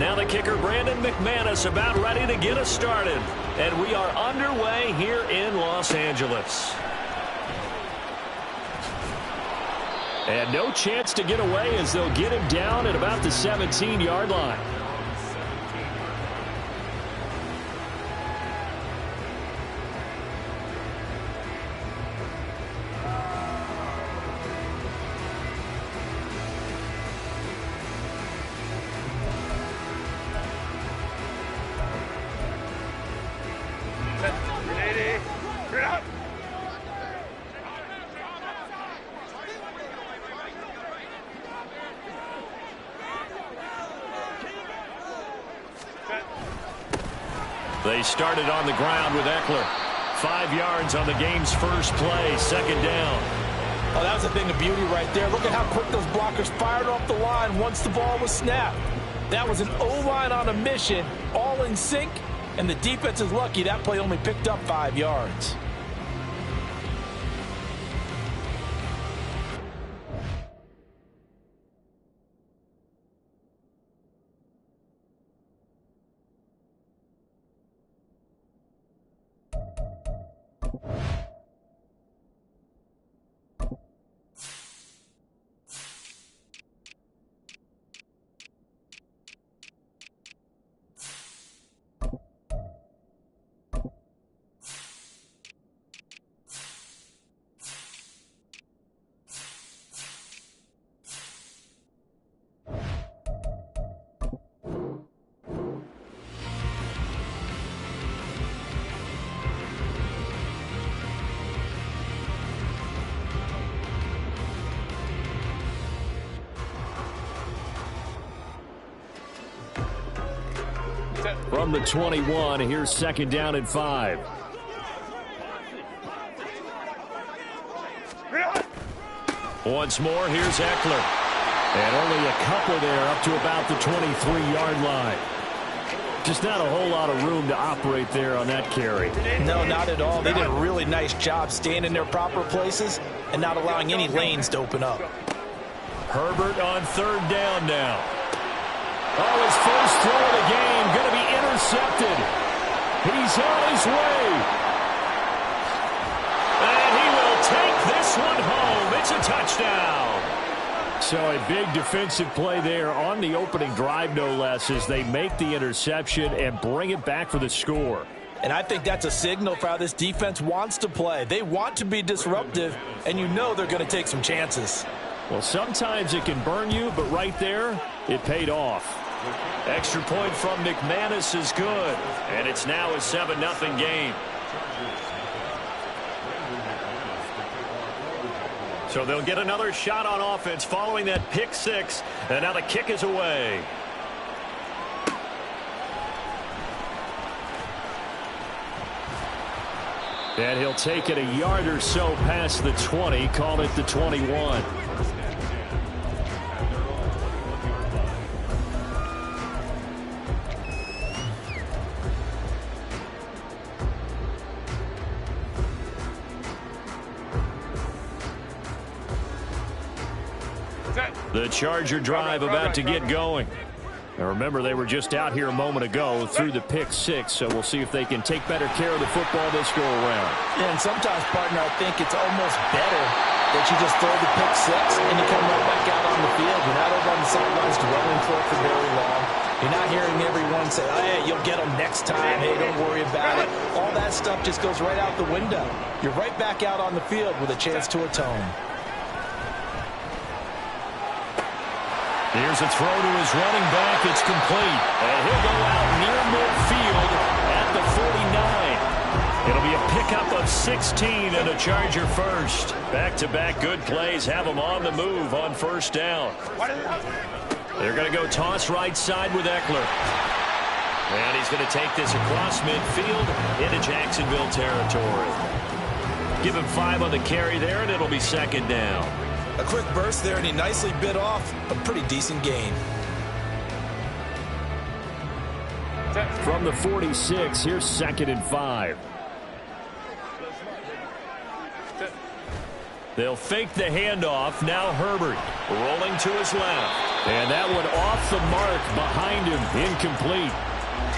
Now the kicker, Brandon McManus, about ready to get us started. And we are underway here in Los Angeles. And no chance to get away as they'll get him down at about the 17-yard line. They started on the ground with Ekeler. 5 yards on the game's first play, second down. Oh, that was a thing of beauty right there. Look at how quick those blockers fired off the line once the ball was snapped. That was an O-line on a mission, all in sync, and the defense is lucky that play only picked up 5 yards. From the 21, here's second down and 5. Once more, here's Ekeler. And only a couple there up to about the 23-yard line. Just not a whole lot of room to operate there on that carry. No, not at all. They did a really nice job staying in their proper places and not allowing any lanes to open up. Herbert on third down now. Oh, his first throw of the game going to be intercepted. He's on his way. And he will take this one home. It's a touchdown. So a big defensive play there on the opening drive, no less, as they make the interception and bring it back for the score. And I think that's a signal for how this defense wants to play. They want to be disruptive, and you know they're going to take some chances. Well, sometimes it can burn you, but right there, it paid off. Extra point from McManus is good, and it's now a 7-0 game. So they'll get another shot on offense following that pick six, and now the kick is away. And he'll take it a yard or so past the 20, call it the 21. The Charger drive about to get going. Now remember, they were just out here a moment ago through the pick six, so we'll see if they can take better care of the football this go around. Yeah, and sometimes, partner, I think it's almost better that you just throw the pick six and you come right back out on the field. You're not over on the sidelines dwelling for it for very long. You're not hearing everyone say, oh, hey, you'll get them next time. Hey, don't worry about it. All that stuff just goes right out the window. You're right back out on the field with a chance to atone. Here's a throw to his running back. It's complete. And he'll go out near midfield at the 49. It'll be a pickup of 16 and a Charger first. Back-to-back good plays have them on the move on first down. They're going to go toss right side with Ekeler. And he's going to take this across midfield into Jacksonville territory. Give him 5 on the carry there, and it'll be second down. A quick burst there, and he nicely bit off a pretty decent gain. From the 46, here's second and 5. They'll fake the handoff. Now Herbert rolling to his left. And that one off the mark behind him. Incomplete.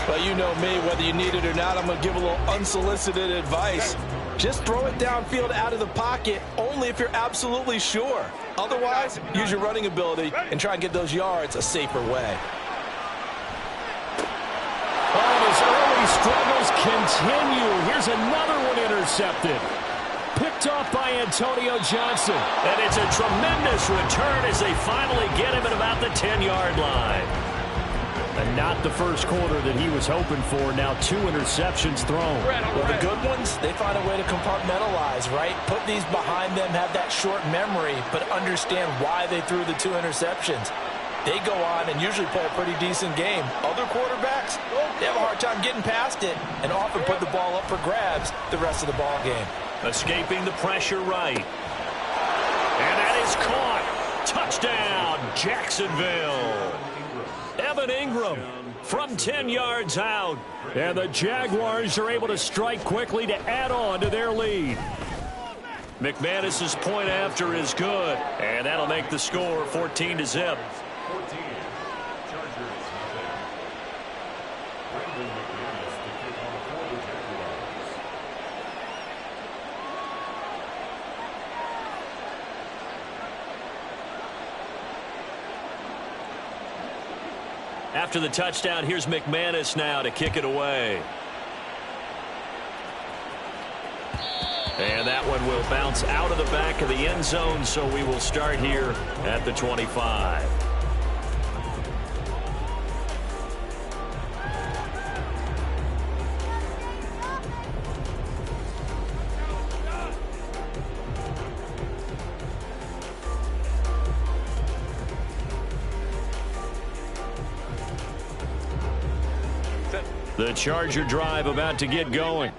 Well, you know me, whether you need it or not, I'm going to give a little unsolicited advice. Just throw it downfield out of the pocket only if you're absolutely sure. Otherwise, use your running ability and try and get those yards a safer way. Oh, his early struggles continue. Here's another one intercepted. Picked off by Antonio Johnson. And it's a tremendous return as they finally get him at about the 10-yard line. And not the first quarter that he was hoping for. Now 2 interceptions thrown. Well, the good ones, they find a way to compartmentalize, right? Put these behind them, have that short memory, but understand why they threw the 2 interceptions. They go on and usually play a pretty decent game. Other quarterbacks, they have a hard time getting past it and often put the ball up for grabs the rest of the ball game. Escaping the pressure right. And that is caught. Touchdown, Jacksonville. Evan Ingram from 10 yards out. And the Jaguars are able to strike quickly to add on to their lead. McManus's point after is good. And that'll make the score 14-0. After the touchdown, here's McManus now to kick it away. And that one will bounce out of the back of the end zone, so we will start here at the 25. The Charger drive about to get going.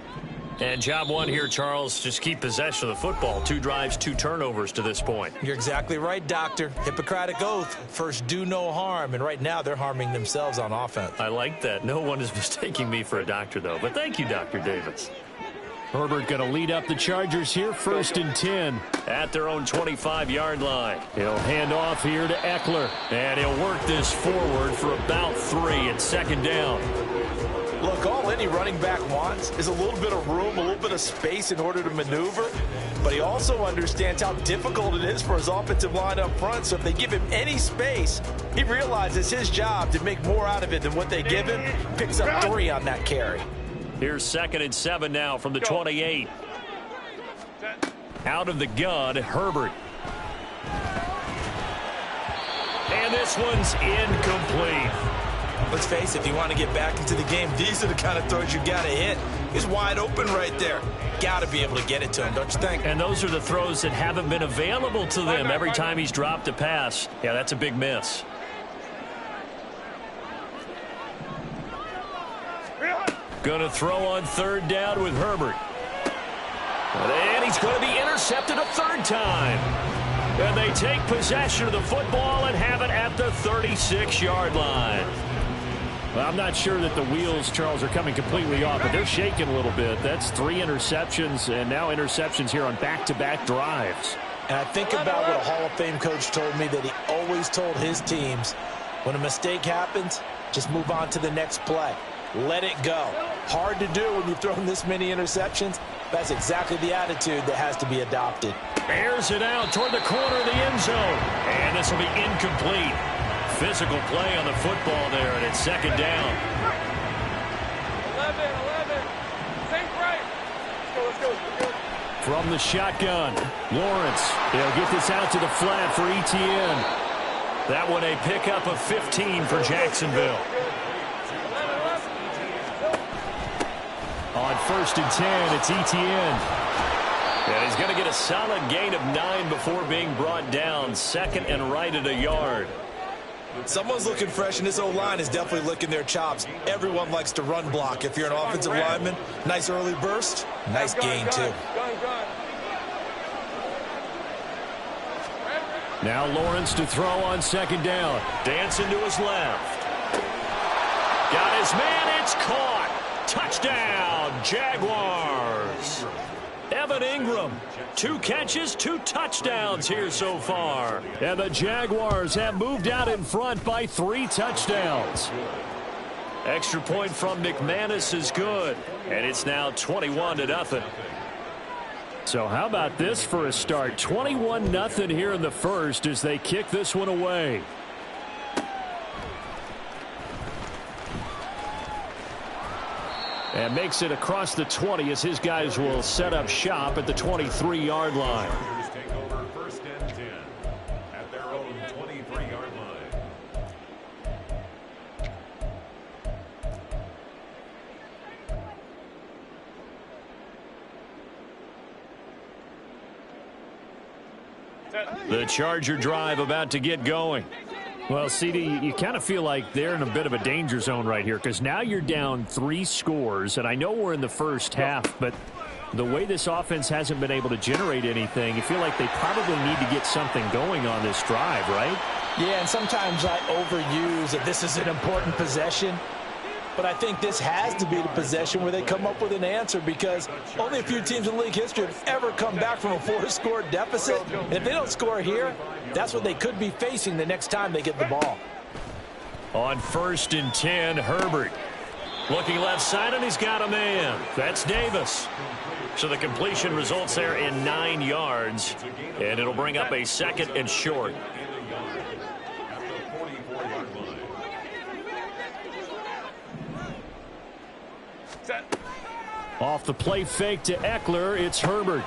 And job one here, Charles, just keep possession of the football. 2 drives, 2 turnovers to this point. You're exactly right, Doctor. Hippocratic oath. First, do no harm. And right now, they're harming themselves on offense. I like that. No one is mistaking me for a doctor, though. But thank you, Dr. Davis. Herbert going to lead up the Chargers here, 1st and 10 at their own 25-yard line. He'll hand off here to Eckler, and he'll work this forward for about 3 at 2nd down. Look, all any running back wants is a little bit of room, a little bit of space in order to maneuver, but he also understands how difficult it is for his offensive line up front, so if they give him any space, he realizes his job to make more out of it than what they give him, picks up 3 on that carry. Here's 2nd and 7 now from the 28. Out of the gun, Herbert. And this one's incomplete. Let's face it, if you want to get back into the game, these are the kind of throws you got to hit. He's wide open right there. Got to be able to get it to him, don't you think? And those are the throws that haven't been available to them every time he's dropped a pass. Yeah, that's a big miss. Going to throw on 3rd down with Herbert. And he's going to be intercepted a 3rd time. And they take possession of the football and have it at the 36-yard line. Well, I'm not sure that the wheels, Charles, are coming completely off, but they're shaking a little bit. That's 3 interceptions, and now interceptions here on back-to-back drives. And I think about what a Hall of Fame coach told me that he always told his teams, when a mistake happens, just move on to the next play. Let it go. Hard to do when you've thrown this many interceptions. That's exactly the attitude that has to be adopted. Airs it out toward the corner of the end zone. And this will be incomplete. Physical play on the football there, and it's 2nd down. 11. Think right. Let's go. From the shotgun, Lawrence. He'll get this out to the flat for Etienne. That one a pickup of 15 for Jacksonville. On 1st and 10, it's Etienne. And he's going to get a solid gain of 9 before being brought down. 2nd and right at a yard. Someone's looking fresh, and this O-line is definitely licking their chops. Everyone likes to run block. If you're an offensive lineman, nice early burst, nice gain, too. Now Lawrence to throw on 2nd down. Dancing to his left. Got his man, it's caught. Touchdown, Jaguars. Evan Ingram, 2 catches, 2 touchdowns here so far. And the Jaguars have moved out in front by 3 touchdowns. Extra point from McManus is good, and it's now 21-0. So how about this for a start? 21-0 here in the first as they kick this one away. And makes it across the 20 as his guys will set up shop at the 23-yard line. Take over first and 10 at their own 23-yard line. The Charger drive about to get going. Well, CD, you kind of feel like they're in a bit of a danger zone right here because now you're down 3 scores, and I know we're in the first half, but the way this offense hasn't been able to generate anything, you feel like they probably need to get something going on this drive, right? Yeah, and sometimes I overuse that this is an important possession, but I think this has to be the possession where they come up with an answer because only a few teams in league history have ever come back from a 4-score deficit. And if they don't score here, that's what they could be facing the next time they get the ball. On 1st and 10, Herbert. Looking left side, and he's got a man. That's Davis. So the completion results there in 9 yards, and it'll bring up a 2nd and short. Off the play fake to Eckler, it's Herbert.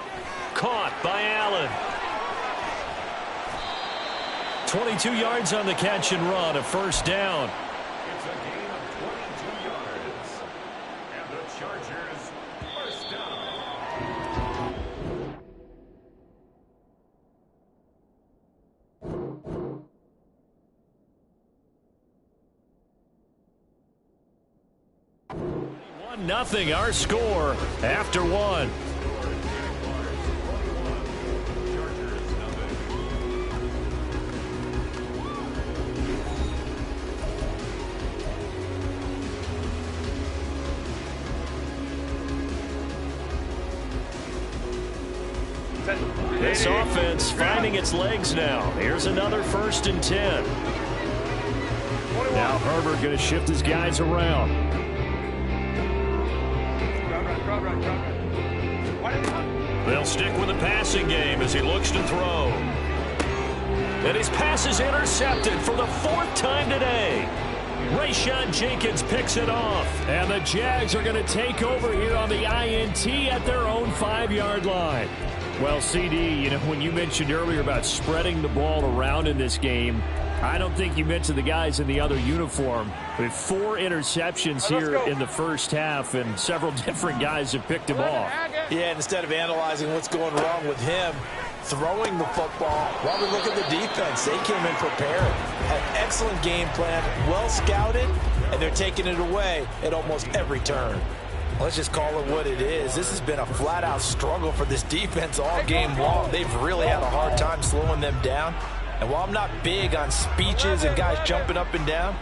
Caught by Allen. 22 yards on the catch and run, a 1st down. It's a gain of 22 yards. And the Chargers 1st down. Nothing, our score after 1. This offense finding its legs now. Here's another 1st and 10. Now Herbert going to shift his guys around. They'll stick with the passing game as he looks to throw. And his pass is intercepted for the 4th time today. Rayshon Jenkins picks it off. And the Jags are going to take over here on the INT at their own 5-yard line. Well, CD, you know, when you mentioned earlier about spreading the ball around in this game, I don't think you mentioned the guys in the other uniform. With 4 interceptions here in the first half, and several different guys have picked him off. Yeah, instead of analyzing what's going wrong with him, throwing the football, while we look at the defense, they came in prepared. Had excellent game plan, well scouted, and they're taking it away at almost every turn. Let's just call it what it is. This has been a flat-out struggle for this defense all game long. They've really had a hard time slowing them down. And while I'm not big on speeches and guys jumping up and down,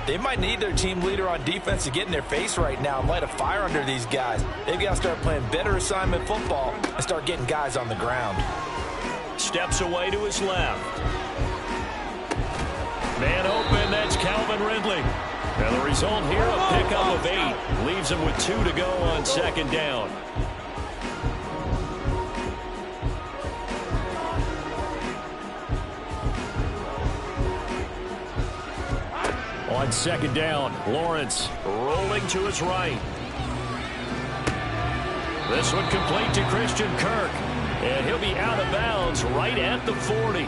they might need their team leader on defense to get in their face right now and light a fire under these guys. They've got to start playing better assignment football and start getting guys on the ground. Steps away to his left. Man open, that's Calvin Ridley. And the result here, a pickup of 8. Leaves him with 2 to go on 2nd down. On 2nd down, Lawrence rolling to his right. This one complete to Christian Kirk. And he'll be out of bounds right at the 40.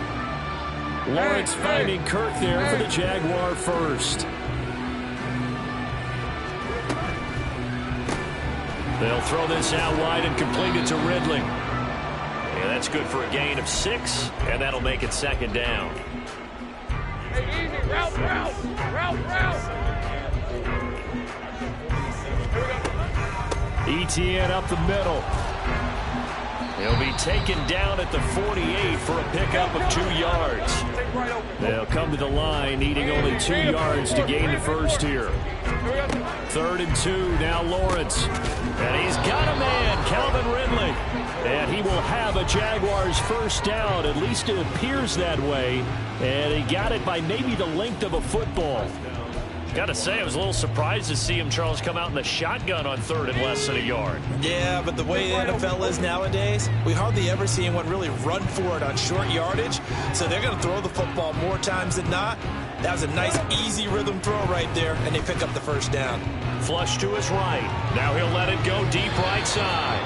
Lawrence finding Kirk there for the Jaguar 1st. They'll throw this out wide and complete it to Ridley. And that's good for a gain of 6, and that'll make it 2nd down. Hey, easy. Route. Etienne up the middle. He'll be taken down at the 48 for a pickup of 2 yards. They'll come to the line, needing only 2 yards to gain the 1st here. 3rd and 2, now Lawrence. And he's got a man, Calvin Ridley. And he will have a Jaguars first down. At least it appears that way. And he got it by maybe the length of a football. Got to say, I was a little surprised to see him, Charles, come out in the shotgun on third and less than a yard. Yeah, but the way the NFL is nowadays, we hardly ever see anyone really run for it on short yardage. So they're going to throw the football more times than not. That was a nice, easy rhythm throw right there, and they pick up the first down. Flush to his right. Now he'll let it go deep right side.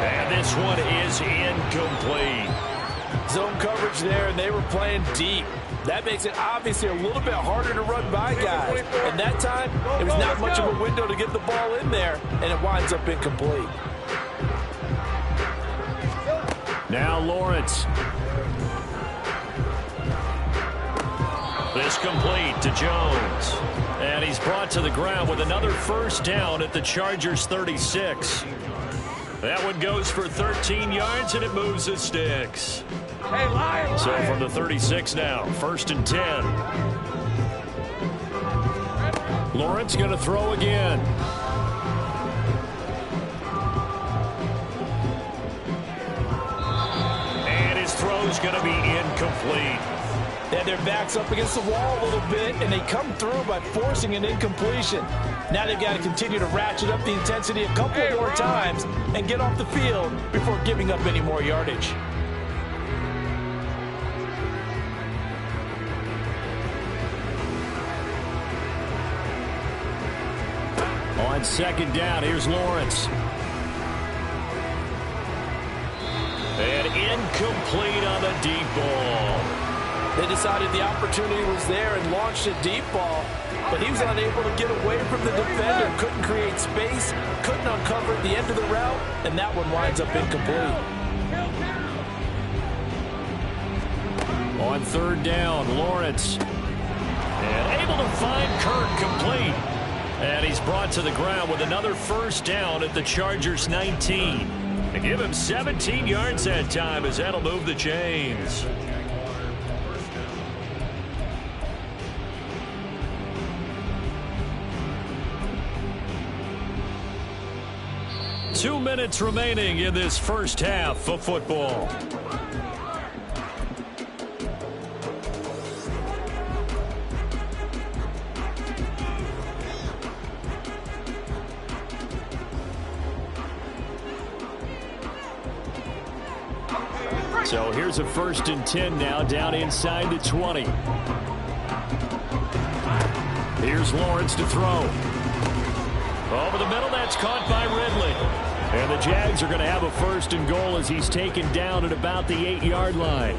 And this one is incomplete. Zone coverage there, and they were playing deep. That makes it obviously a little bit harder to run by guys. And that time, it was not much of a window to get the ball in there, and it winds up incomplete. Now Lawrence. This complete to Jones. And he's brought to the ground with another first down at the Chargers 36. That one goes for 13 yards, and it moves the sticks. Hey, lie. So from the 36 now, 1st and 10. Lawrence going to throw again. And his throw's going to be incomplete. They had their backs up against the wall a little bit, and they come through by forcing an incompletion. Now they've got to continue to ratchet up the intensity a couple more times and get off the field before giving up any more yardage. On second down, here's Lawrence. And incomplete on the deep ball. They decided the opportunity was there and launched a deep ball, but he was unable to get away from the defender, couldn't create space, couldn't uncover at the end of the route, and that one winds up incomplete. On third down, Lawrence. And able to find Kirk complete. And he's brought to the ground with another first down at the Chargers 19. They give him 17 yards that time as that'll move the chains. Two minutes remaining in this first half of football. So here's a 1st and 10 now, down inside the 20. Here's Lawrence to throw. Over the middle, that's caught by Ridley. And the Jags are going to have a 1st and goal as he's taken down at about the 8-yard line.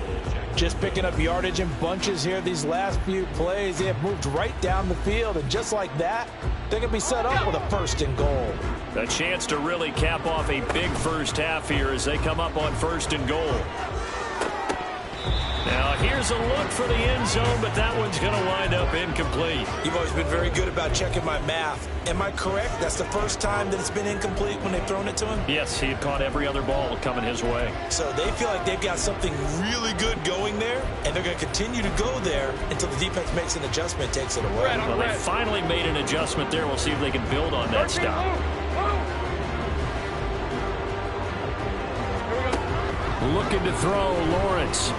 Just picking up yardage in bunches here these last few plays. They have moved right down the field, and just like that, they're going to be set up with a 1st and goal. A chance to really cap off a big first half here as they come up on 1st and goal. Now here's a look for the end zone, but that one's going to wind up incomplete. You've always been very good about checking my math. Am I correct? That's the first time that it's been incomplete when they've thrown it to him? Yes, he had caught every other ball coming his way. So they feel like they've got something really good going there, and they're going to continue to go there until the defense makes an adjustment, takes it away. Well, they finally made an adjustment there. We'll see if they can build on that stop. Looking to throw, Lawrence.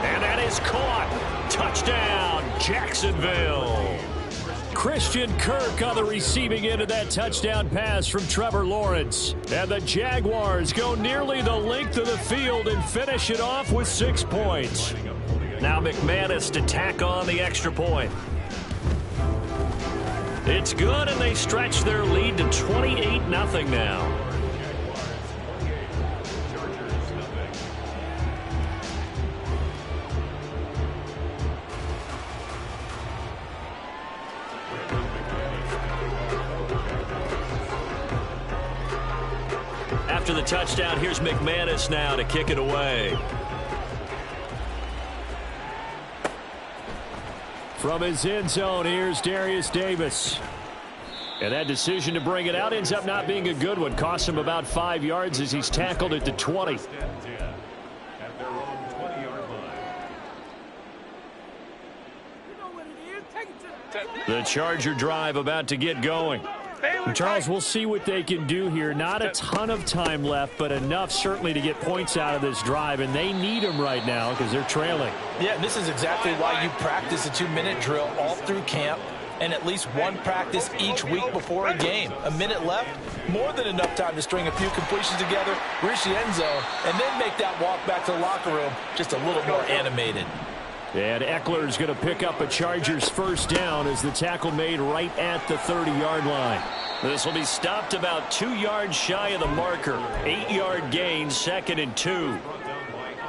And that is caught. Touchdown, Jacksonville. Christian Kirk on the receiving end of that touchdown pass from Trevor Lawrence. And the Jaguars go nearly the length of the field and finish it off with 6 points. Now McManus to tack on the extra point. It's good, and they stretch their lead to 28-0 now. After the touchdown, here's McManus now to kick it away. From his end zone, here's Darius Davis. And that decision to bring it out ends up not being a good one. Costs him about 5 yards as he's tackled at the 20. At their own 20-yard line. The Charger drive about to get going. And Charles, we'll see what they can do here. Not a ton of time left, but enough certainly to get points out of this drive, and they need them right now because they're trailing. Yeah, and this is exactly why you practice a 2-minute drill all through camp and at least one practice each week before a game. A minute left, more than enough time to string a few completions together, reach the end zone, and then make that walk back to the locker room just a little more animated. And Eckler's going to pick up a Chargers first down as the tackle made right at the 30-yard line. This will be stopped about 2 yards shy of the marker. 8-yard gain, 2nd and 2.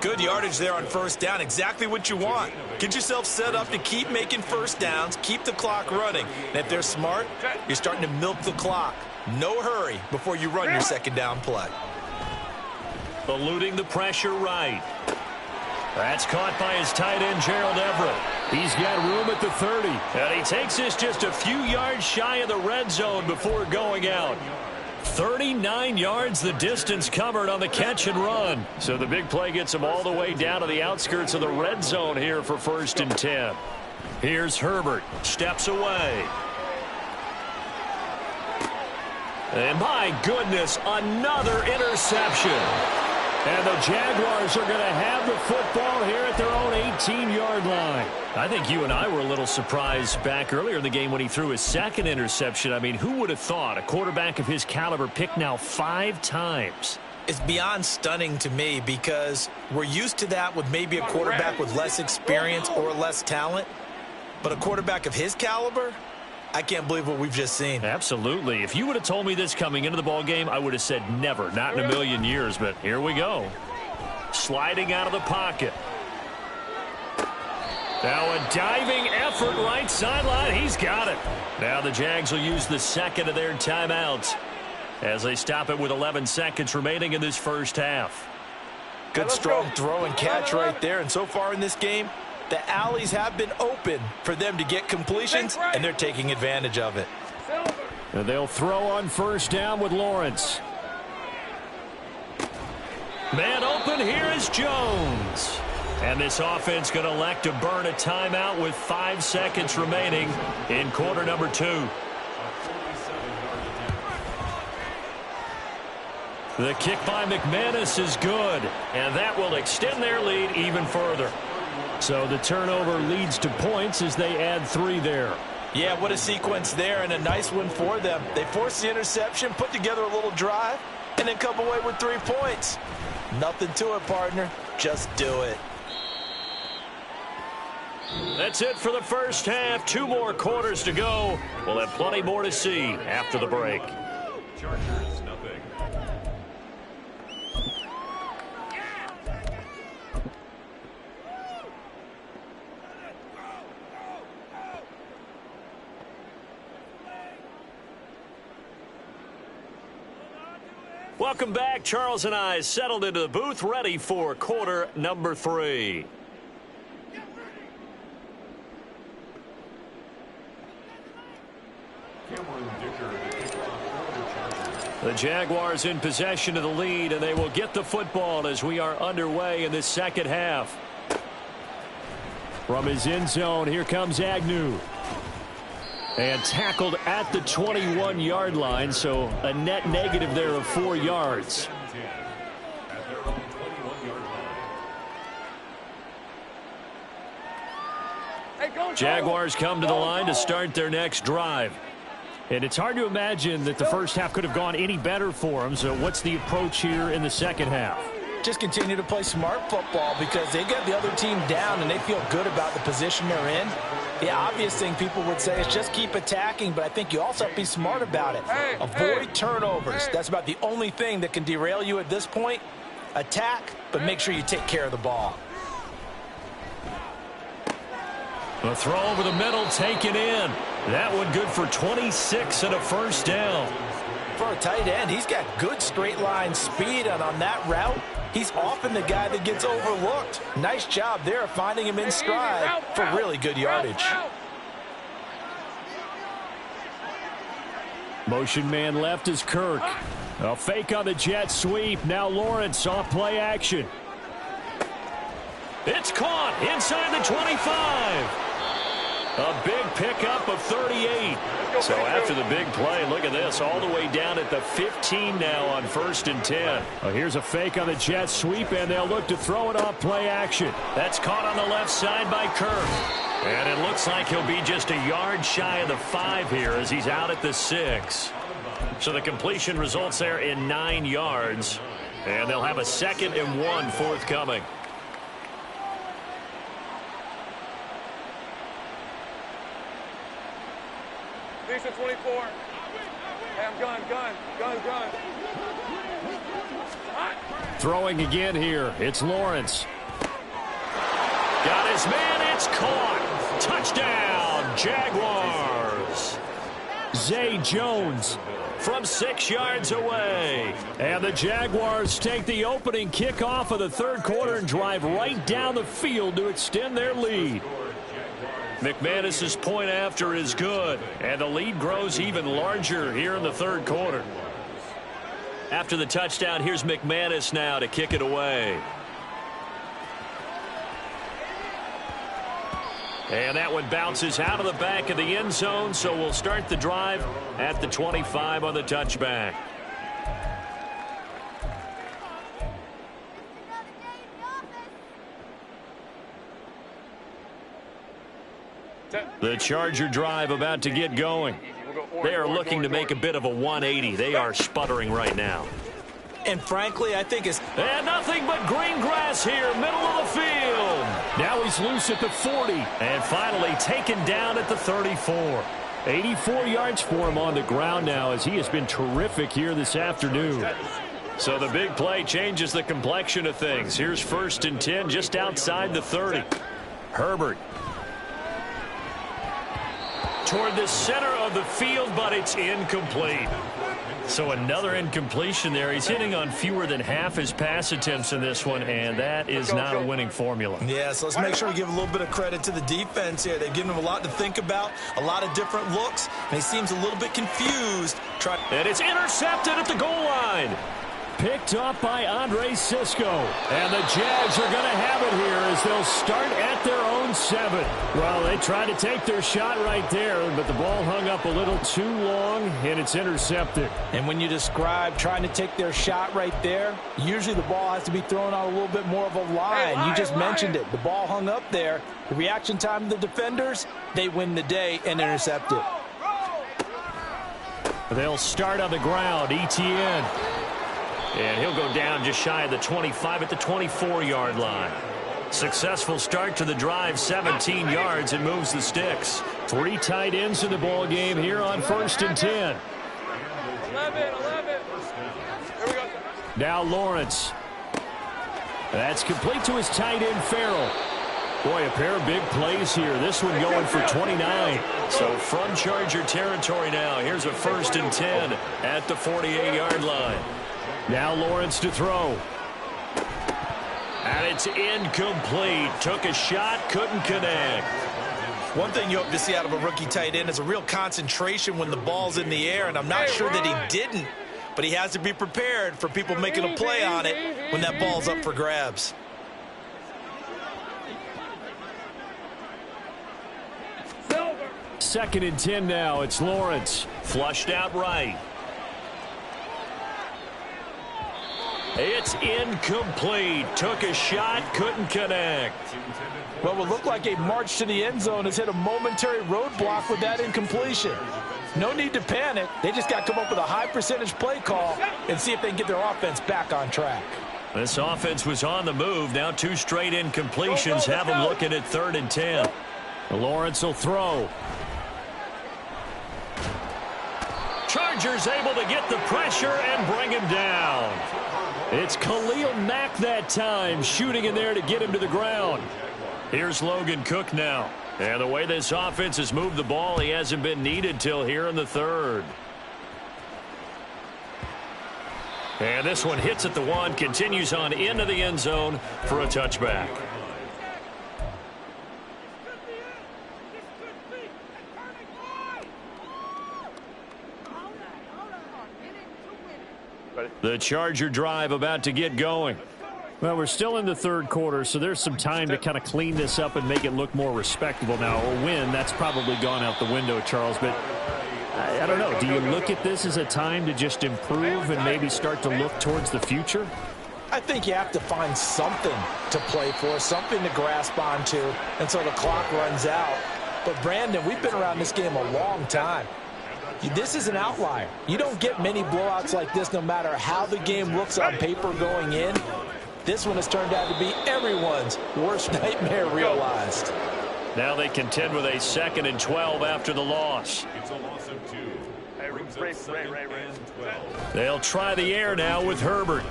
Good yardage there on first down. Exactly what you want. Get yourself set up to keep making first downs, keep the clock running. And if they're smart, you're starting to milk the clock. No hurry before you run your second down play. Eluding the pressure right. That's caught by his tight end, Gerald Everett. He's got room at the 30. And he takes this just a few yards shy of the red zone before going out. 39 yards the distance covered on the catch and run. So the big play gets him all the way down to the outskirts of the red zone here for 1st and 10. Here's Herbert. Steps away. And my goodness, another interception. And the Jaguars are going to have the football here at their own 18-yard line. I think you and I were a little surprised back earlier in the game when he threw his 2nd interception. I mean, who would have thought a quarterback of his caliber picked now 5 times? It's beyond stunning to me because we're used to that with maybe a quarterback with less experience or less talent. But a quarterback of his caliber, I can't believe what we've just seen. Absolutely. If you would have told me this coming into the ball game, I would have said never, not in a million years. But here we go. Sliding out of the pocket. Now a diving effort right sideline. He's got it. Now the Jags will use the 2nd of their timeouts as they stop it with 11 seconds remaining in this first half. Good strong throw and catch right there. And so far in this game, the alleys have been open for them to get completions, and they're taking advantage of it. And they'll throw on first down with Lawrence. Man open, here is Jones. And this offense going to elect to burn a timeout with 5 seconds remaining in quarter number 2. The kick by McManus is good, and that will extend their lead even further. So the turnover leads to points as they add 3 there. Yeah, what a sequence there, and a nice one for them. They forced the interception, put together a little drive, and then come away with 3 points. Nothing to it, partner. Just do it. That's it for the first half. 2 more quarters to go. We'll have plenty more to see after the break. Chargers, nothing. Welcome back. Charles and I settled into the booth, ready for quarter number 3. The Jaguars in possession of the lead, and they will get the football as we are underway in this second half. From his end zone, here comes Agnew. And tackled at the 21-yard line, so a net negative there of 4 yards. Jaguars come to the line to start their next drive. And it's hard to imagine that the first half could have gone any better for them. So what's the approach here in the second half? Just continue to play smart football because they got the other team down and they feel good about the position they're in. The obvious thing people would say is just keep attacking, but I think you also have to be smart about it. Avoid turnovers. That's about the only thing that can derail you at this point. Attack, but make sure you take care of the ball. A throw over the middle, taken in. That one good for 26 and a first down. For a tight end, he's got good straight line speed, and on that route, he's often the guy that gets overlooked. Nice job there finding him in stride for really good yardage. Motion man left is Kirk. A fake on the jet sweep. Now Lawrence off play action. It's caught inside the 25. A big pickup of 38. So after the big play, look at this, all the way down at the 15 now on 1st and 10. Here's a fake on the jet sweep, and they'll look to throw it off play action. That's caught on the left side by Kirk. And it looks like he'll be just a yard shy of the 5 here as he's out at the 6. So the completion results there in 9 yards. And they'll have a 2nd and 1 forthcoming. Decent 24. Hey, I'm gun. Throwing again here. It's Lawrence. Got his man. It's caught. Touchdown, Jaguars. Zay Jones from 6 yards away. And the Jaguars take the opening kickoff of the 3rd quarter and drive right down the field to extend their lead. McManus's point after is good, and the lead grows even larger here in the 3rd quarter. After the touchdown, here's McManus now to kick it away. And that one bounces out of the back of the end zone, so we'll start the drive at the 25 on the touchback. The Charger drive about to get going. They are looking to make a bit of a 180. They are sputtering right now. And frankly, I think it's... And nothing but green grass here, middle of the field. Now he's loose at the 40. And finally taken down at the 34. 84 yards for him on the ground now as he has been terrific here this afternoon. So the big play changes the complexion of things. Here's 1st and 10 just outside the 30. Herbert. Toward the center of the field, but it's incomplete. So another incompletion there. He's hitting on fewer than half his pass attempts in this one, and that is not a winning formula. Yeah, so let's make sure we give a little bit of credit to the defense here. They've given him a lot to think about, a lot of different looks, and he seems a little bit confused. And it's intercepted at the goal line. Picked up by Andre Cisco. And the Jags are going to have it here as they'll start at their own 7. Well, they tried to take their shot right there, but the ball hung up a little too long, and it's intercepted. And when you describe trying to take their shot right there, usually the ball has to be thrown out a little bit more of a line. You just mentioned it. The ball hung up there. The reaction time of the defenders, they win the day and intercept it. They'll start on the ground. Etienne. And he'll go down just shy of the 25 at the 24-yard line. Successful start to the drive, 17 yards, and moves the sticks. 3 tight ends in the ball game here on 1st and 10. 11. Here we go. Now Lawrence. That's complete to his tight end, Farrell. Boy, a pair of big plays here. This one going for 29. So from Charger territory now, here's a 1st and 10 at the 48-yard line. Now Lawrence to throw. And it's incomplete. Took a shot, couldn't connect. One thing you hope to see out of a rookie tight end is a real concentration when the ball's in the air, and I'm not sure that he didn't, but he has to be prepared for people making a play on it when that ball's up for grabs. Second and 10 now. It's Lawrence. Flushed out right. It's incomplete. Took a shot, couldn't connect. Well, what looked like a march to the end zone has hit a momentary roadblock with that incompletion. No need to panic. They just got to come up with a high percentage play call and see if they can get their offense back on track. This offense was on the move. Now 2 straight incompletions have them looking at 3rd and 10. Lawrence will throw. Chargers able to get the pressure and bring him down. It's Khalil Mack that time, shooting in there to get him to the ground. Here's Logan Cook now. And the way this offense has moved the ball, he hasn't been needed till here in the 3rd. And this one hits at the 1, continues on into the end zone for a touchback. The Charger drive about to get going. Well, we're still in the third quarter, so there's some time to kind of clean this up and make it look more respectable now. A win, that's probably gone out the window, Charles, but I don't know. Do you look at this as a time to just improve and maybe start to look towards the future? I think you have to find something to play for, something to grasp onto until the clock runs out. But, Brandon, we've been around this game a long time. This is an outlier. You don't get many blowouts like this no matter how the game looks on paper going in. This one has turned out to be everyone's worst nightmare realized. Now they contend with a 2nd and 12 after the loss. It's a loss of 2. They'll try the air now with Herbert.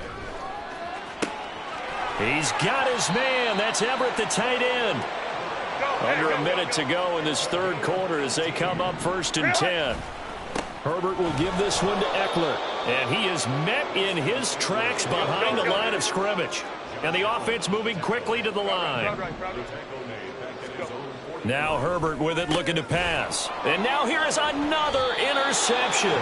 He's got his man. That's Everett, the tight end. Under a minute to go in this third quarter as they come up 1st and 10. Herbert will give this one to Eckler. And he is met in his tracks behind the line of scrimmage. And the offense moving quickly to the line. Now Herbert with it, looking to pass. And now here is another interception.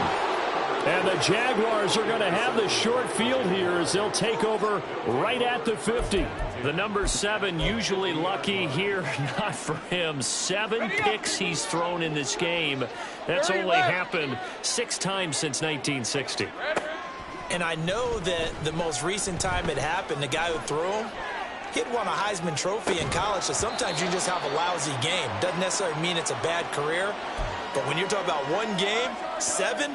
And the Jaguars are going to have the short field here as they'll take over right at the 50. The number 7 usually lucky here. Not for him. 7 picks he's thrown in this game. That's only happened 6 times since 1960. And I know that the most recent time it happened, the guy who threw him, he'd won a Heisman Trophy in college, so sometimes you just have a lousy game. Doesn't necessarily mean it's a bad career. But when you're talking about one game, 7,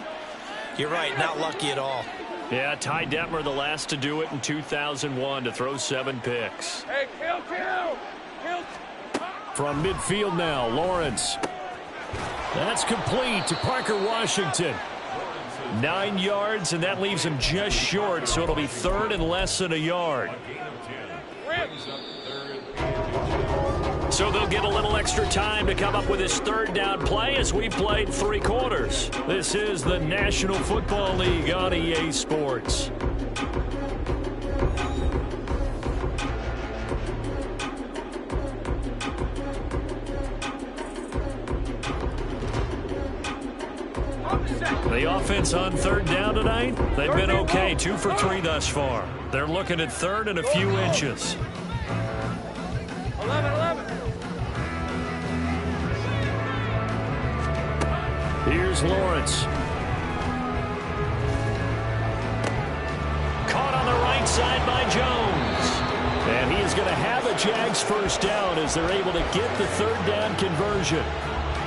you're right, not lucky at all. Yeah, Ty Detmer, the last to do it in 2001, to throw 7 picks. Hey, kill. From midfield now, Lawrence. That's complete to Parker Washington. 9 yards, and that leaves him just short, so it'll be 3rd and less than a yard. So they'll get a little extra time to come up with his 3rd down play as we played 3 quarters. This is the National Football League on EA Sports. The offense on 3rd down tonight, they've been okay, 2 for 3 thus far. They're looking at 3rd and a few inches. 11. Here's Lawrence. Caught on the right side by Jones. And he is going to have a Jags 1st down as they're able to get the 3rd down conversion.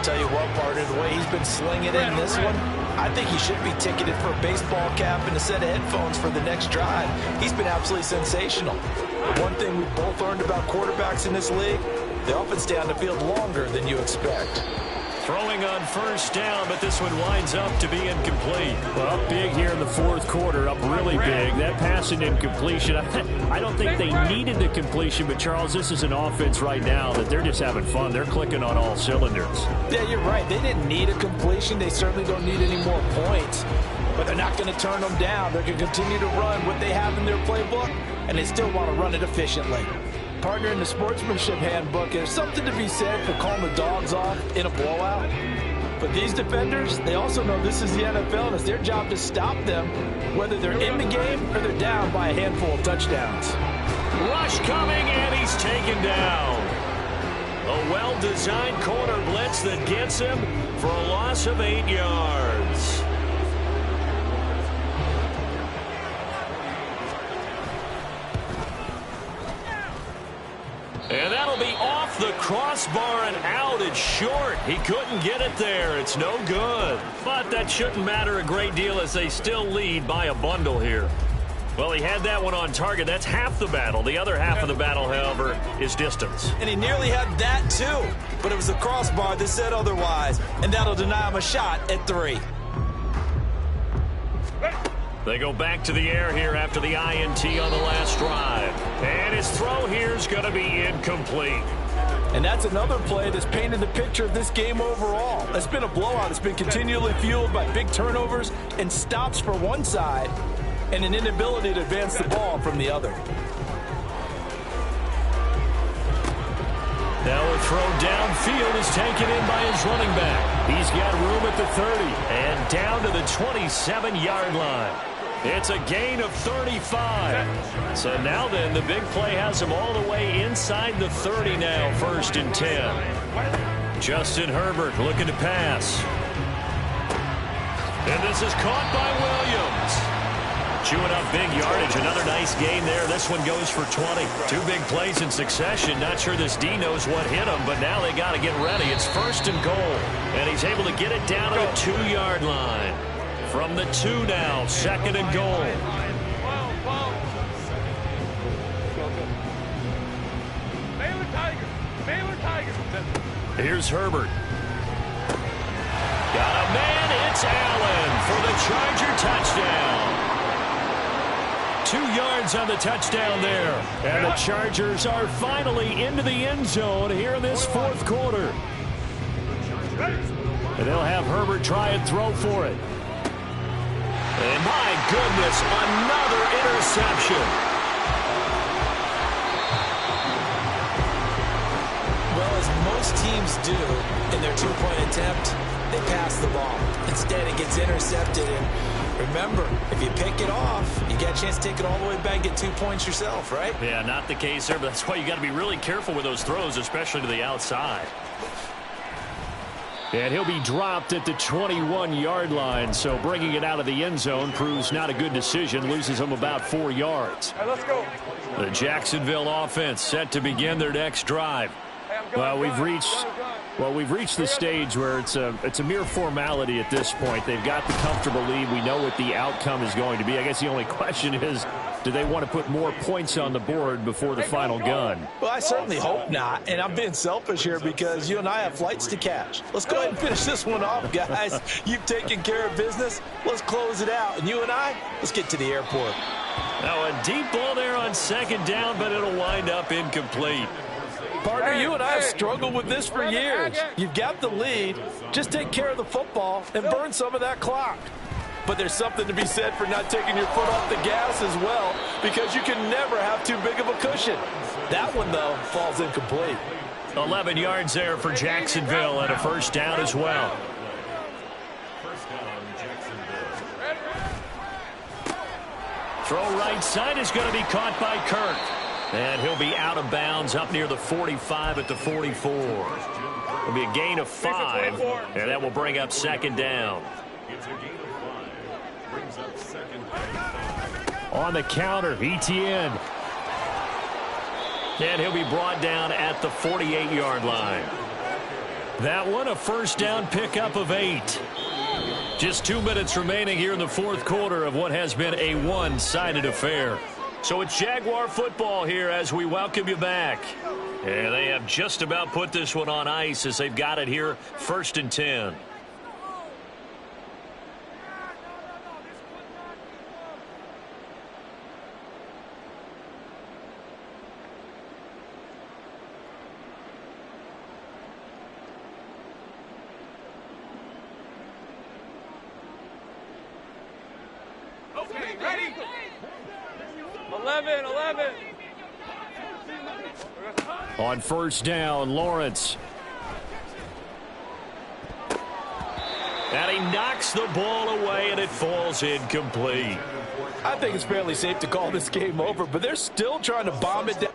Tell you what, partner, the way he's been slinging in this one, I think he should be ticketed for a baseball cap and a set of headphones for the next drive. He's been absolutely sensational. One thing we've both learned about quarterbacks in this league, they often stay on the field longer than you expect. Throwing on 1st down, but this one winds up to be incomplete. Well, up big here in the 4th quarter, up really big. That pass and incompletion, I don't think they needed the completion, but Charles, this is an offense right now that they're just having fun. They're clicking on all cylinders. Yeah, you're right. They didn't need a completion. They certainly don't need any more points, but they're not going to turn them down. They're going to continue to run what they have in their playbook, and they still want to run it efficiently. Partner, in the sportsmanship handbook, there's something to be said for calling the dogs off in a blowout. But these defenders, they also know this is the NFL, and it's their job to stop them, whether they're in the game or they're down by a handful of touchdowns. Rush coming, and he's taken down. A well-designed corner blitz that gets him for a loss of 8 yards. And that'll be off the crossbar and out. It's short. He couldn't get it there. It's no good. But that shouldn't matter a great deal as they still lead by a bundle here. Well, he had that one on target. That's half the battle. The other half of the battle, however, is distance. And he nearly had that, too. But it was the crossbar that said otherwise. And that'll deny him a shot at 3. They go back to the air here after the INT on the last drive. And his throw here is going to be incomplete. And that's another play that's painted the picture of this game overall. It's been a blowout. It's been continually fueled by big turnovers and stops for one side and an inability to advance the ball from the other. Now a throw downfield is taken in by his running back. He's got room at the 30 and down to the 27-yard line. It's a gain of 35. So now then, the big play has him all the way inside the 30 now, 1st and 10. Justin Herbert looking to pass. And this is caught by Williams. Chewing up big yardage. Another nice gain there. This one goes for 20. 2 big plays in succession. Not sure this D knows what hit him, but now they got to get ready. It's 1st and goal. And he's able to get it down to the 2-yard line. From the 2 now, 2nd and goal. Here's Herbert. Got a man. It's Allen for the Charger touchdown. 2 yards on the touchdown there. And the Chargers are finally into the end zone here in this 4th quarter. And they'll have Herbert try and throw for it. And my goodness, another interception. Well, as most teams do in their 2-point attempt, they pass the ball. Instead, it gets intercepted. And remember, if you pick it off, you get a chance to take it all the way back and get 2 points yourself, right? Yeah, not the case there, but that's why you got to be really careful with those throws, especially to the outside. And he'll be dropped at the 21-yard line, so bringing it out of the end zone proves not a good decision, loses him about 4 yards. Hey, let's go. The Jacksonville offense set to begin their next drive. Well, we've reached the stage where it's a mere formality at this point. They've got the comfortable lead. We know what the outcome is going to be. I guess the only question is, do they want to put more points on the board before the final gun? Well, I certainly hope not. And I'm being selfish here because you and I have flights to catch. Let's go ahead and finish this one off, guys. You've taken care of business. Let's close it out. And you and I, let's get to the airport. Now a deep ball there on 2nd down, but it'll wind up incomplete. Partner, you and I have struggled with this for years. You've got the lead. Just take care of the football and burn some of that clock. But there's something to be said for not taking your foot off the gas as well, because you can never have too big of a cushion. That one, though, falls incomplete. 11 yards there for Jacksonville and a 1st down as well. Throw right side is going to be caught by Kirk. And he'll be out of bounds up near the 45 at the 44. It'll be a gain of 5, and that will bring up 2nd down. On the counter, Etienne. And he'll be brought down at the 48-yard line. That one, a 1st down pickup of 8. Just 2 minutes remaining here in the 4th quarter of what has been a one-sided affair. So it's Jaguar football here as we welcome you back. And they have just about put this one on ice as they've got it here, 1st and 10. Okay, ready? 11. On 1st down, Lawrence. And he knocks the ball away, and it falls incomplete. I think it's fairly safe to call this game over, but they're still trying to bomb it down.